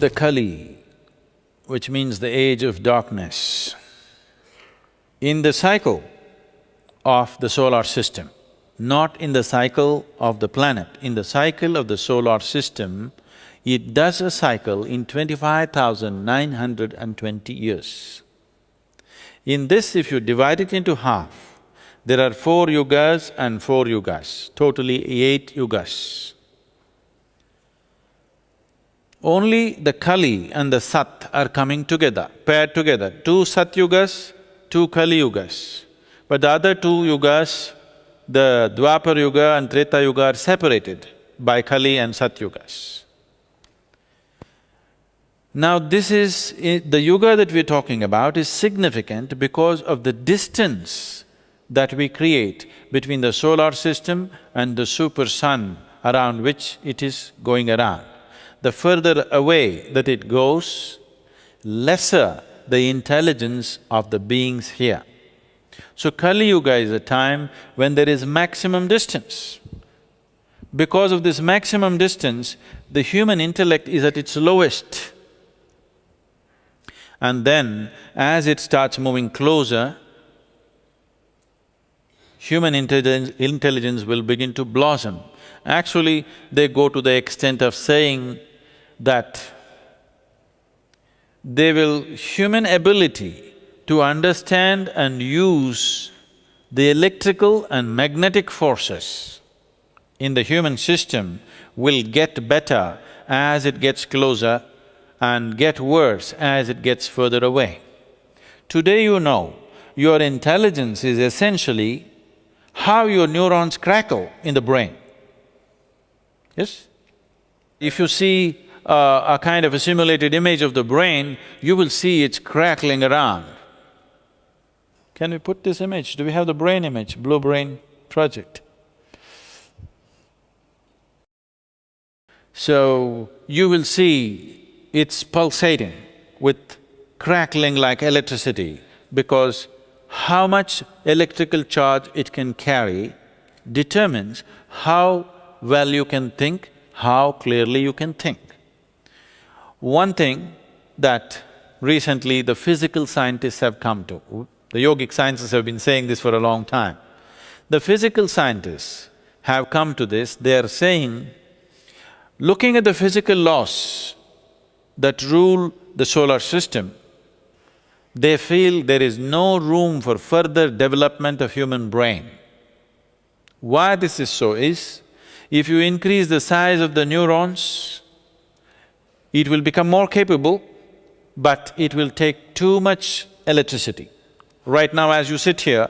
the Kali, which means the age of darkness. In the cycle of the solar system, not in the cycle of the planet, in the cycle of the solar system, it does a cycle in 25,920 years. In this, if you divide it into half, there are 4 yugas and 4 yugas, totally 8 yugas. Only the Kali and the Sat are coming together, paired together, 2 Sat yugas, 2 Kali yugas. But the other 2 yugas, the Dwapar Yuga and Treta Yuga are separated by Kali and Sat yugas. Now this is… the yuga that we're talking about is significant because of the distance that we create between the solar system and the super sun around which it is going around. The further away that it goes, lesser the intelligence of the beings here. So Kali Yuga is a time when there is maximum distance. Because of this maximum distance, the human intellect is at its lowest. And then, as it starts moving closer, human intelligence will begin to blossom. Actually, they go to the extent of saying that human ability to understand and use the electrical and magnetic forces in the human system will get better as it gets closer and get worse as it gets further away. Today you know, your intelligence is essentially how your neurons crackle in the brain. Yes? If you see a kind of a simulated image of the brain, you will see it's crackling around. Can we put this image? Do we have the brain image, Blue Brain project? So, you will see it's pulsating with crackling like electricity because how much electrical charge it can carry determines how well you can think, how clearly you can think. One thing that recently the physical scientists have come to, the yogic sciences have been saying this for a long time. The physical scientists have come to this, they are saying, looking at the physical laws that rule the solar system, they feel there is no room for further development of human brain. Why this is so is, if you increase the size of the neurons, it will become more capable, but it will take too much electricity. Right now as you sit here,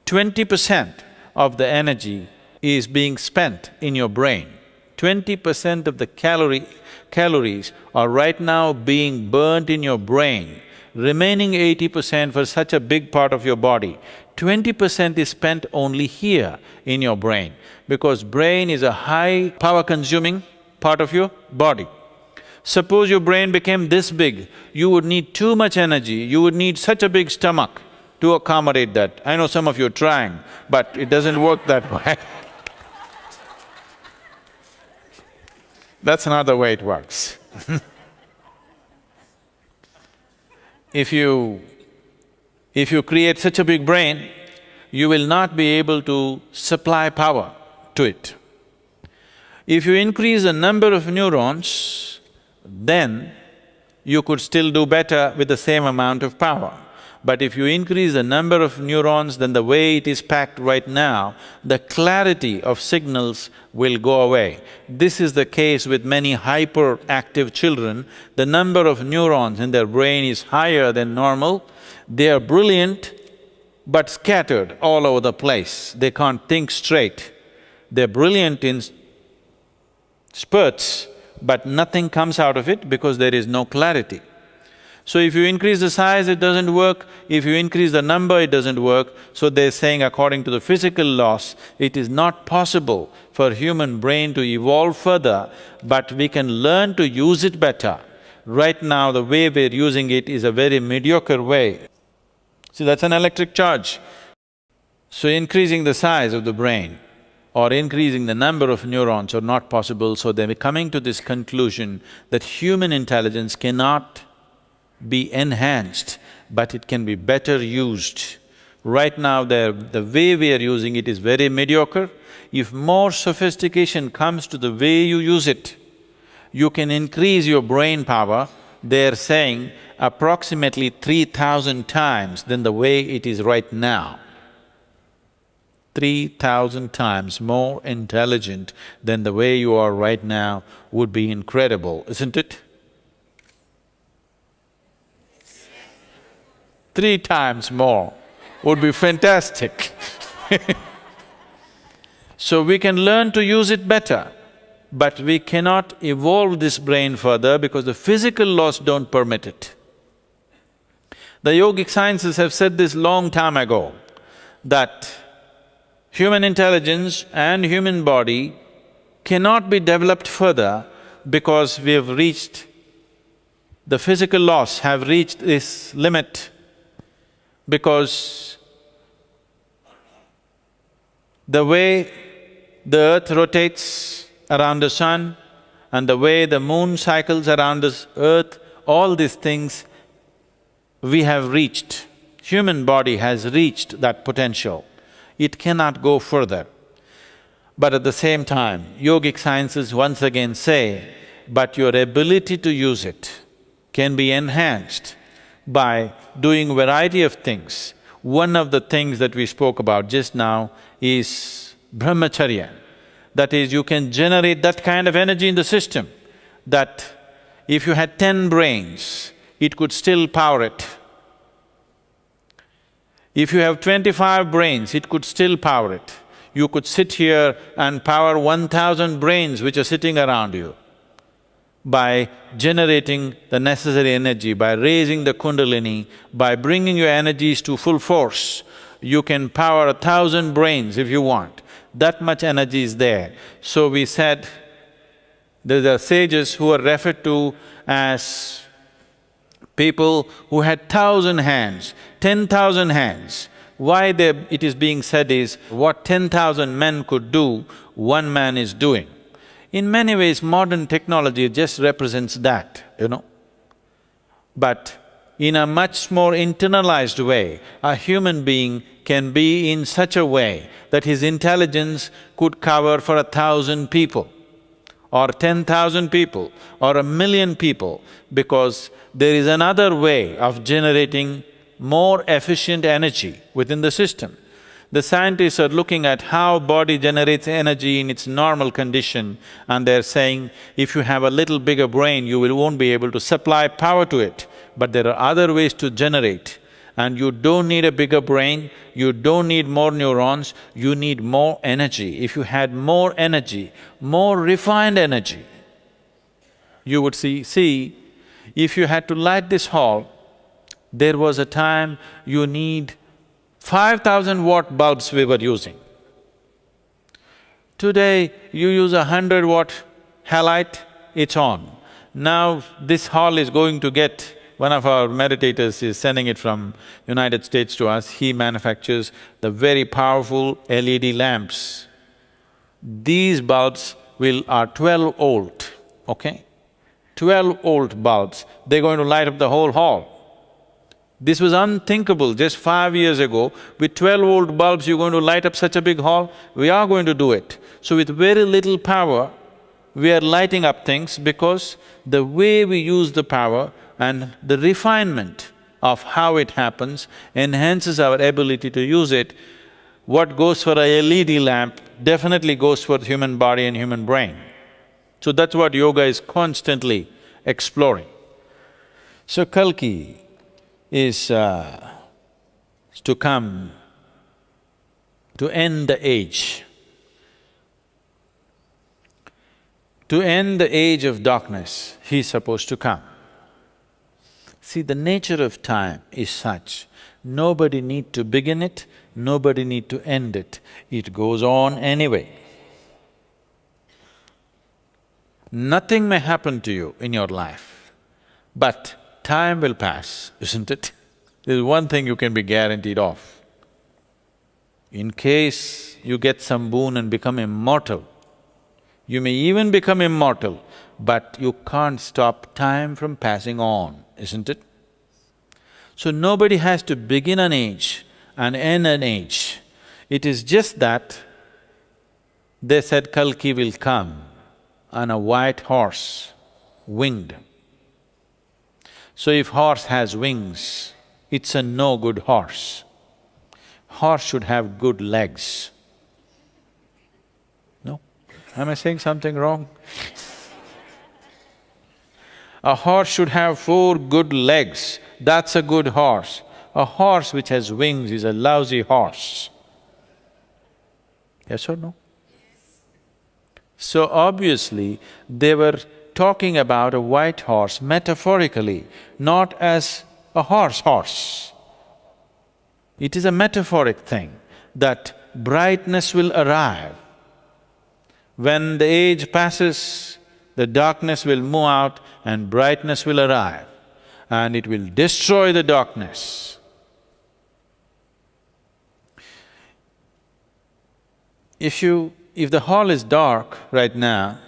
20% of the energy is being spent in your brain. 20% of the calories are right now being burnt in your brain, remaining 80% for such a big part of your body. 20% is spent only here in your brain, because brain is a high power-consuming part of your body. Suppose your brain became this big, you would need too much energy, you would need such a big stomach to accommodate that. I know some of you are trying, but it doesn't work that way. That's not the way it works. If you create such a big brain, you will not be able to supply power to it. If you increase the number of neurons, then you could still do better with the same amount of power. But if you increase the number of neurons, then the way it is packed right now, the clarity of signals will go away. This is the case with many hyperactive children. The number of neurons in their brain is higher than normal. They are brilliant, but scattered all over the place. They can't think straight. They're brilliant in spurts, but nothing comes out of it because there is no clarity. So if you increase the size, it doesn't work. If you increase the number, it doesn't work. So they're saying according to the physical laws, it is not possible for human brain to evolve further, but we can learn to use it better. Right now, the way we're using it is a very mediocre way. See, that's an electric charge. So increasing the size of the brain or increasing the number of neurons are not possible, so they're coming to this conclusion that human intelligence cannot be enhanced, but it can be better used. Right now, the way we are using it is very mediocre. If more sophistication comes to the way you use it, you can increase your brain power, they're saying approximately 3,000 times than the way it is right now. 3,000 times more intelligent than the way you are right now would be incredible, isn't it? 3 times more would be fantastic. So we can learn to use it better, but we cannot evolve this brain further because the physical laws don't permit it. The yogic sciences have said this long time ago, that human intelligence and human body cannot be developed further because we have reached… the physical laws have reached this limit, because the way the earth rotates around the sun and the way the moon cycles around this earth, all these things we have reached. Human body has reached that potential. It cannot go further. But at the same time, yogic sciences once again say, but your ability to use it can be enhanced by doing variety of things. One of the things that we spoke about just now is brahmacharya. That is, you can generate that kind of energy in the system that if you had 10 brains, it could still power it. If you have 25 brains, it could still power it. You could sit here and power 1,000 brains which are sitting around you by generating the necessary energy, by raising the kundalini, by bringing your energies to full force. You can power 1,000 brains if you want. That much energy is there. So we said, there are sages who are referred to as people who had 1,000 hands, 10,000 hands. Why it is being said is, what 10,000 men could do, one man is doing. In many ways, modern technology just represents that, you know. But in a much more internalized way, a human being can be in such a way that his intelligence could cover for 1,000 people, or 10,000 people, or 1,000,000 people, because there is another way of generating more efficient energy within the system. The scientists are looking at how body generates energy in its normal condition, and they're saying, if you have a little bigger brain, won't be able to supply power to it. But there are other ways to generate, and you don't need a bigger brain, you don't need more neurons, you need more energy. If you had more energy, more refined energy, you would see, if you had to light this hall, there was a time you need 5,000 watt bulbs we were using. Today, you use 100 watt halide, it's on. Now, this hall is going to get… one of our meditators is sending it from United States to us, he manufactures the very powerful LED lamps. These bulbs are 12 volt, okay? 12 volt bulbs, they're going to light up the whole hall. This was unthinkable just 5 years ago. With 12 volt bulbs, you're going to light up such a big hall? We are going to do it. So with very little power, we are lighting up things because the way we use the power and the refinement of how it happens enhances our ability to use it. What goes for a LED lamp definitely goes for the human body and human brain. So that's what yoga is constantly exploring. So Kalki is to come to end the age. To end the age of darkness, he's supposed to come. See, the nature of time is such, nobody need to begin it, nobody need to end it, it goes on anyway. Nothing may happen to you in your life, but time will pass, isn't it? There's one thing you can be guaranteed of. In case you get some boon and become immortal. You may even become immortal, but you can't stop time from passing on, isn't it? So nobody has to begin an age and end an age. It is just that they said Kalki will come on a white horse, winged. So if horse has wings, it's a no good horse. Horse should have good legs. No? Am I saying something wrong? A horse should have 4 good legs, that's a good horse. A horse which has wings is a lousy horse. Yes or no? So obviously, they were talking about a white horse metaphorically, not as a horse. It is a metaphoric thing that brightness will arrive. When the age passes, the darkness will move out and brightness will arrive, and it will destroy the darkness. If the hall is dark right now,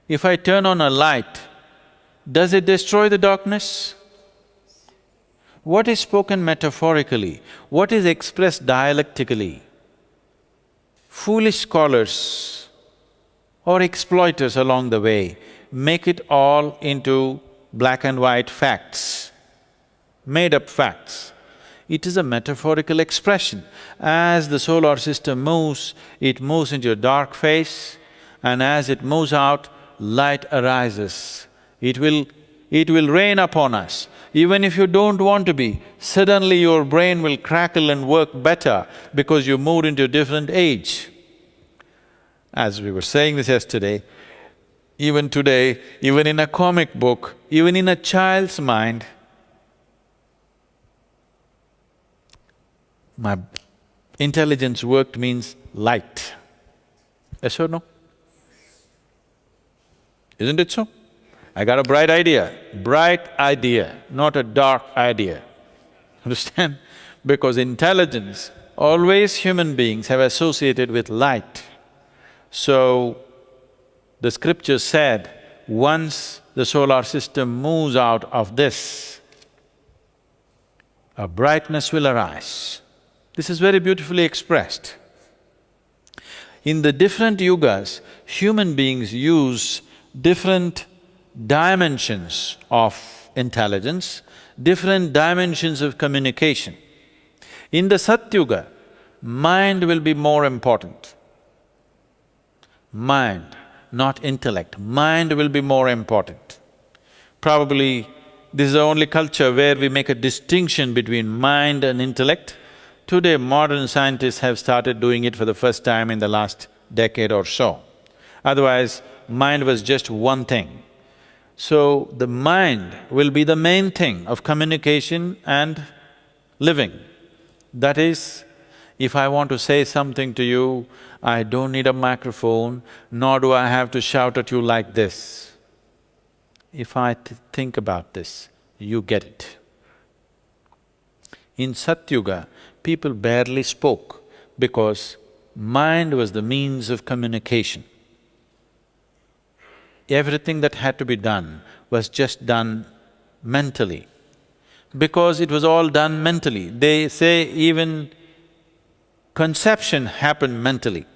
if I turn on a light, does it destroy the darkness? What is spoken metaphorically? What is expressed dialectically? Foolish scholars or exploiters along the way make it all into black and white facts, made-up facts. It is a metaphorical expression. As the solar system moves, it moves into a dark phase, and as it moves out, light arises. It will rain upon us. Even if you don't want to be, suddenly your brain will crackle and work better because you moved into a different age. As we were saying this yesterday, even today, even in a comic book, even in a child's mind, my intelligence worked means light. Yes or no? Isn't it so? I got a bright idea, not a dark idea. Understand? Because intelligence, always human beings have associated with light. So, the scripture said, once the solar system moves out of this, a brightness will arise. This is very beautifully expressed. In the different yugas, human beings use different dimensions of intelligence, different dimensions of communication. In the Satyuga, mind will be more important. Mind, not intellect, mind will be more important. Probably this is the only culture where we make a distinction between mind and intellect. Today, modern scientists have started doing it for the first time in the last decade or so. Otherwise, mind was just one thing. So, the mind will be the main thing of communication and living. That is, if I want to say something to you, I don't need a microphone, nor do I have to shout at you like this. If I think about this, you get it. In Satyuga, people barely spoke because mind was the means of communication. Everything that had to be done was just done mentally. Because it was all done mentally. They say even conception happened mentally.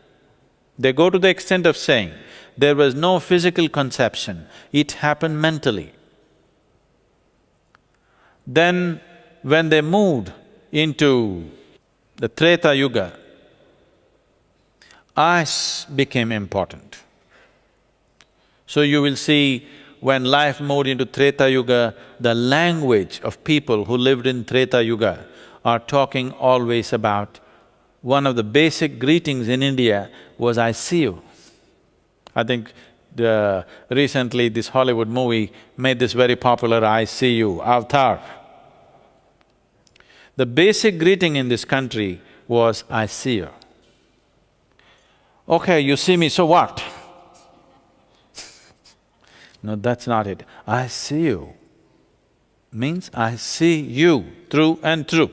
They go to the extent of saying, there was no physical conception, it happened mentally. Then, when they moved into the Treta Yuga, eyes became important. So you will see when life moved into Treta Yuga, the language of people who lived in Treta Yuga are talking always about one of the basic greetings in India was, "I see you." I think recently this Hollywood movie made this very popular, "I see you," Avatar. The basic greeting in this country was, "I see you." Okay, you see me, so what? No, that's not it. "I see you" means I see you through and through.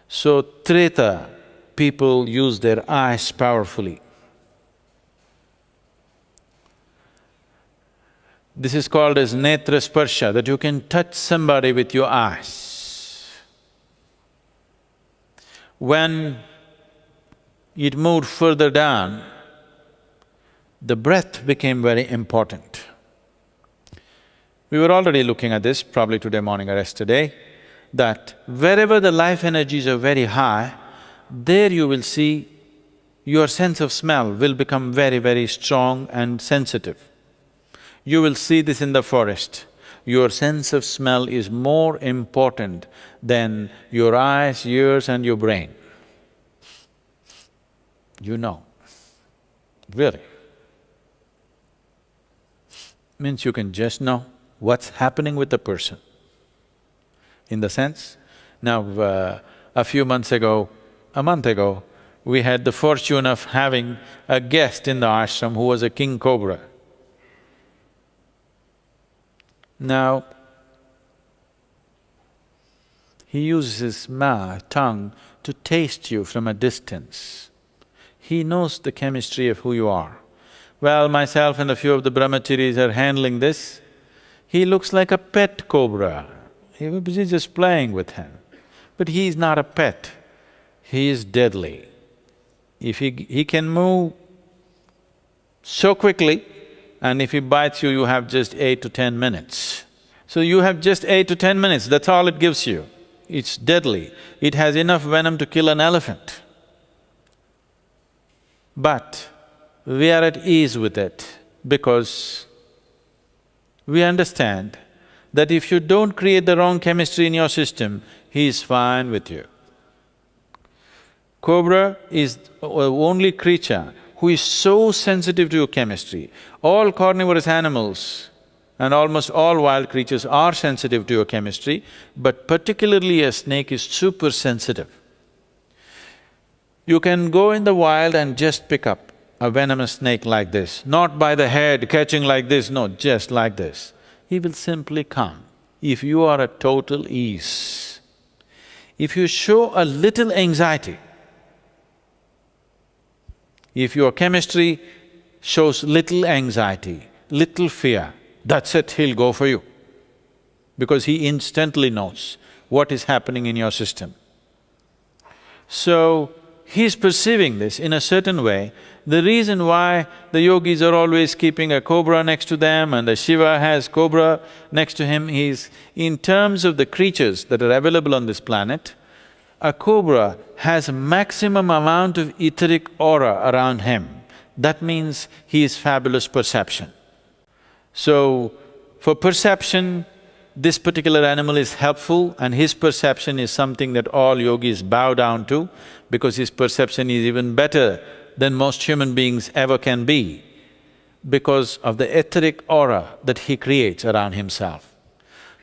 So Treta people use their eyes powerfully. This is called as netra sparsha, that you can touch somebody with your eyes. When it moved further down, the breath became very important. We were already looking at this, probably today morning or yesterday, that wherever the life energies are very high, there you will see your sense of smell will become very, very strong and sensitive. You will see this in the forest. Your sense of smell is more important than your eyes, ears and your brain. You know, really. Means you can just know what's happening with the person. In the sense, now a few months ago, a month ago, we had the fortune of having a guest in the ashram who was a king cobra. Now, he uses his tongue to taste you from a distance. He knows the chemistry of who you are. Well, myself and a few of the brahmacharis are handling this. He looks like a pet cobra. He's just playing with him. But he is not a pet, he is deadly. If he can move so quickly, and if he bites you, you have just 8 to 10 minutes. So you have just 8 to 10 minutes, that's all it gives you. It's deadly. It has enough venom to kill an elephant. But we are at ease with it because we understand that if you don't create the wrong chemistry in your system, he is fine with you. Cobra is the only creature who is so sensitive to your chemistry. All carnivorous animals and almost all wild creatures are sensitive to your chemistry, but particularly a snake is super sensitive. You can go in the wild and just pick up a venomous snake like this, not by the head catching like this, no, just like this. He will simply come if you are at total ease. If you show a little anxiety, if your chemistry shows little anxiety, little fear, that's it, he'll go for you. Because he instantly knows what is happening in your system. So, he's perceiving this in a certain way. The reason why the yogis are always keeping a cobra next to them and the Shiva has cobra next to him is, in terms of the creatures that are available on this planet, a cobra has a maximum amount of etheric aura around him. That means he is fabulous perception. So, for perception, this particular animal is helpful and his perception is something that all yogis bow down to because his perception is even better than most human beings ever can be because of the etheric aura that he creates around himself.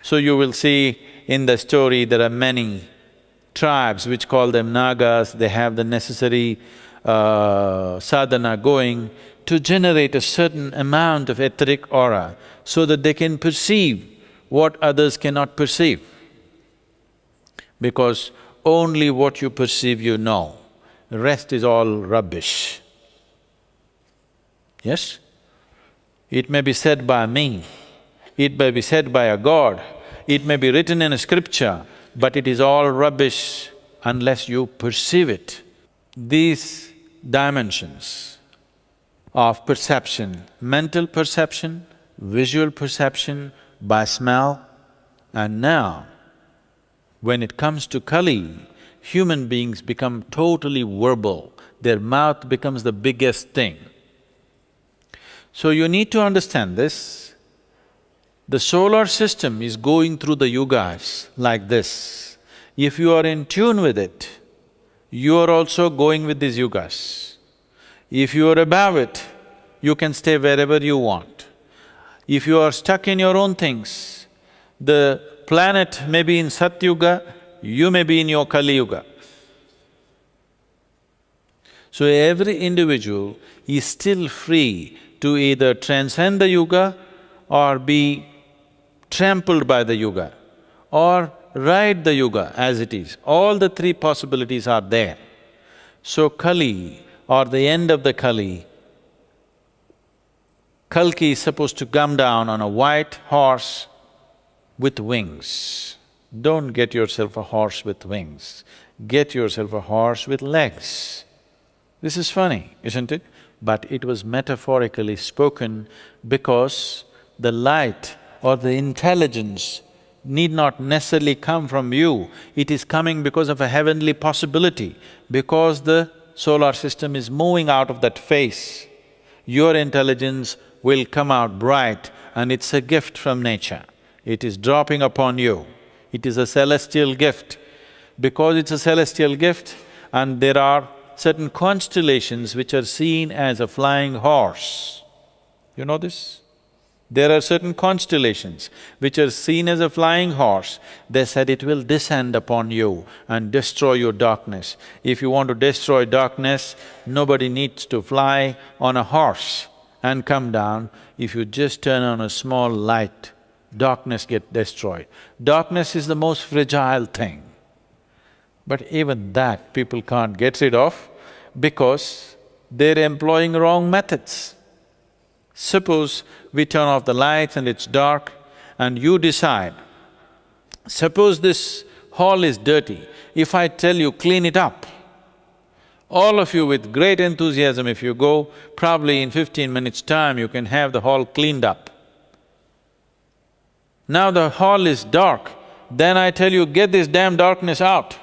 So you will see in the story there are many tribes which call them Nagas, they have the necessary sadhana going to generate a certain amount of etheric aura so that they can perceive what others cannot perceive. Because only what you perceive you know, the rest is all rubbish. Yes? It may be said by me, it may be said by a god, it may be written in a scripture, but it is all rubbish unless you perceive it. These dimensions of perception, mental perception, visual perception, by smell, and now, when it comes to Kali, human beings become totally verbal, their mouth becomes the biggest thing. So you need to understand this. The solar system is going through the yugas like this. If you are in tune with it, you are also going with these yugas. If you are above it, you can stay wherever you want. If you are stuck in your own things, the planet may be in Satyuga, you may be in your Kali Yuga. So every individual is still free to either transcend the yuga or be trampled by the yuga or ride the yuga as it is. All the three possibilities are there. So Kali, or the end of the Kali, Kalki is supposed to come down on a white horse with wings. Don't get yourself a horse with wings, get yourself a horse with legs. This is funny, isn't it? But it was metaphorically spoken because the light or the intelligence need not necessarily come from you, it is coming because of a heavenly possibility, because the solar system is moving out of that phase. Your intelligence will come out bright and it's a gift from nature. It is dropping upon you. It is a celestial gift. Because it's a celestial gift and there are certain constellations which are seen as a flying horse. You know this? There are certain constellations which are seen as a flying horse. They said it will descend upon you and destroy your darkness. If you want to destroy darkness, nobody needs to fly on a horse and come down. If you just turn on a small light, darkness gets destroyed. Darkness is the most fragile thing. But even that people can't get rid of because they're employing wrong methods. Suppose we turn off the lights and it's dark and you decide, suppose this hall is dirty, if I tell you clean it up, all of you with great enthusiasm if you go, probably in 15 minutes' time you can have the hall cleaned up. Now the hall is dark, then I tell you, get this damn darkness out.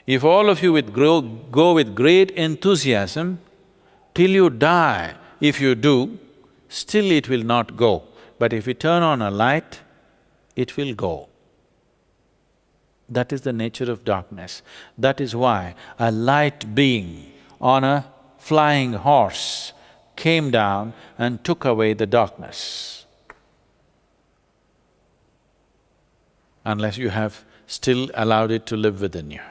If all of you go with great enthusiasm, till you die, if you do, still it will not go. But if you turn on a light, it will go. That is the nature of darkness. That is why a light being on a flying horse came down and took away the darkness. Unless you have still allowed it to live within you.